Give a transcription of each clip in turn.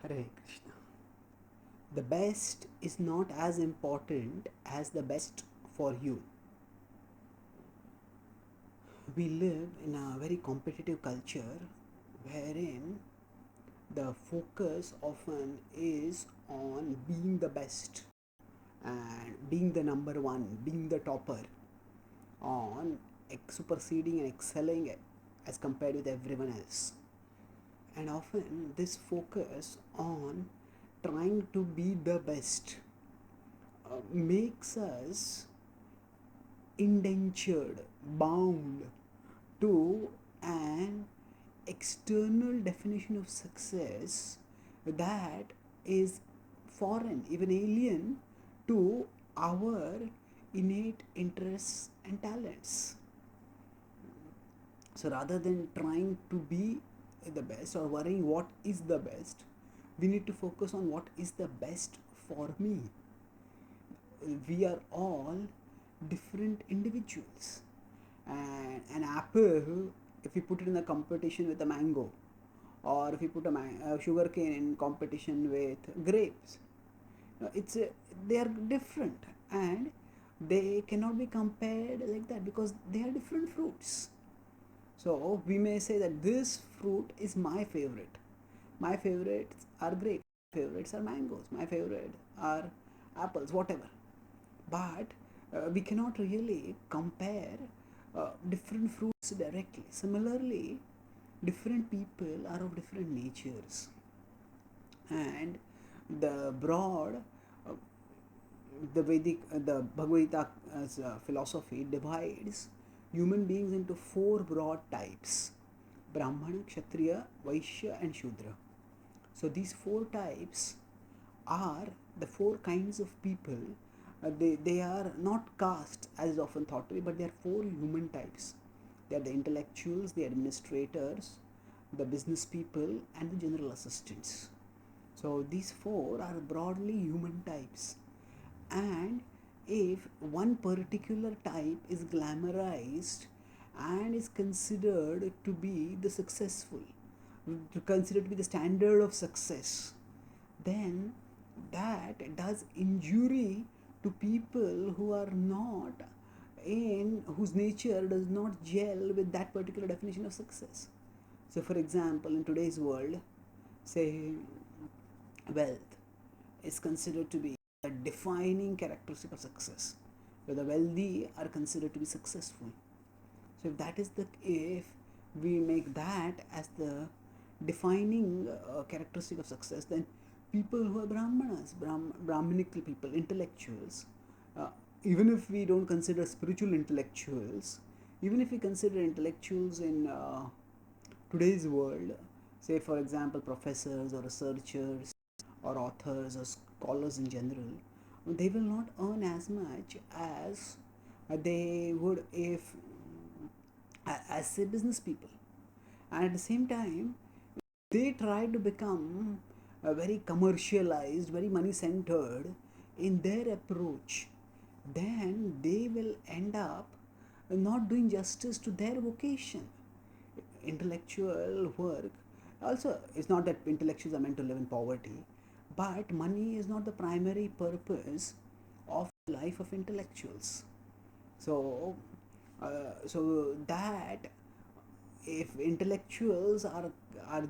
Hare Krishna. The best is not as important as the best for you. We live in a very competitive culture wherein the focus often is on being the best and being the number one, being the topper, on superseding and excelling as compared with everyone else. And often this focus on trying to be the best makes us indentured, bound to an external definition of success that is foreign, even alien to our innate interests and talents. So rather than trying to be the best or worrying what is the best, we need to focus on what is the best for me. We are all different individuals, and an apple, if we put it in a competition with a mango, or if we put a sugar cane in competition with grapes, it's they are different, and they cannot be compared like that because they are different fruits. So we may say that this fruit is my favorite. My favorites are grapes, my favorites are mangoes, my favorite are apples, whatever. But we cannot really compare different fruits directly. Similarly, different people are of different natures, and the broad, uh, the Bhagavad Gita's philosophy divides human beings into four broad types: Brahmana, Kshatriya, Vaishya, and Shudra. So these four types are the four kinds of people. They are not caste as is often thought to be, but they are four human types. They are the intellectuals, the administrators, the business people, and the general assistants. So these four are broadly human types. And if one particular type is glamorized and is considered to be the successful, considered to be the standard of success, then that does injury to people who are not in whose nature does not gel with that particular definition of success. So for example, in today's world, say wealth is considered to be a defining characteristic of success, where the wealthy are considered to be successful. So if we make that as the defining characteristic of success, then people who are brahmanas, brahminical people, intellectuals, uh, even if we don't consider spiritual intellectuals, even if we consider intellectuals in today's world, say for example professors or researchers or authors or scholars in general, they will not earn as much as they would if as say business people. And at the same time, they try to become very commercialized, very money centered in their approach, then they will end up not doing justice to their vocation. Intellectual work also, it's not that intellectuals are meant to live in poverty, but money is not the primary purpose of the life of intellectuals. So that if intellectuals are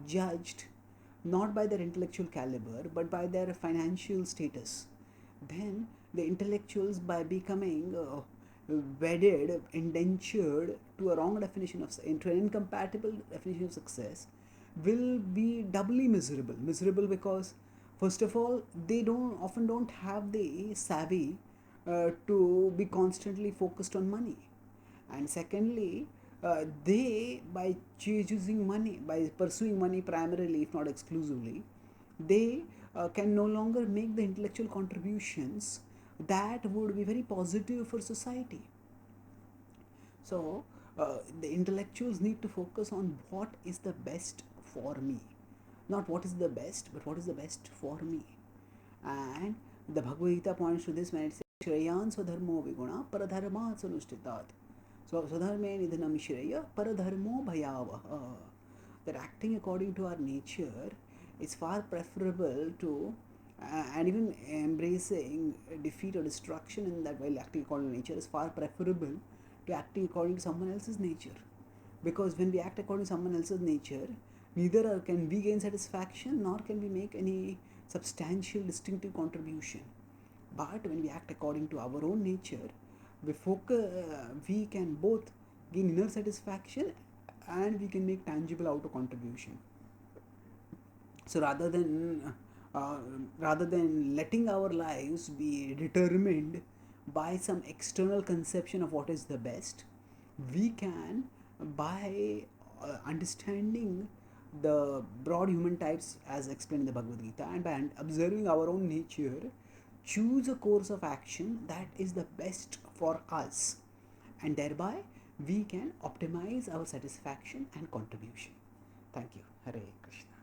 judged not by their intellectual caliber but by their financial status, then the intellectuals, by becoming wedded, indentured to a wrong definition of, into an incompatible definition of success, will be doubly miserable because first of all they don't have the savvy to be constantly focused on money, and secondly, they, by choosing money, by pursuing money primarily if not exclusively, they can no longer make the intellectual contributions that would be very positive for society. So the intellectuals need to focus on what is the best for me, not what is the best, but what is the best for me. And the Bhagavad Gita points to this when it says Shreyan Swadharmo Viguna Paradharma Sanushtitat. So Swadharme Nidhanam Shreya Paradharmo Bhayavaha. That acting according to our nature it's far preferable to and even embracing defeat or destruction in that while acting according to nature is far preferable to acting according to someone else's nature. Because when we act according to someone else's nature, neither can we gain satisfaction nor can we make any substantial distinctive contribution. But when we act according to our own nature, we can both gain inner satisfaction and we can make tangible outer contribution. So rather than letting our lives be determined by some external conception of what is the best, we can, by understanding the broad human types as explained in the Bhagavad Gita, and by observing our own nature, choose a course of action that is the best for us, and thereby we can optimize our satisfaction and contribution. Thank you. Hare Krishna.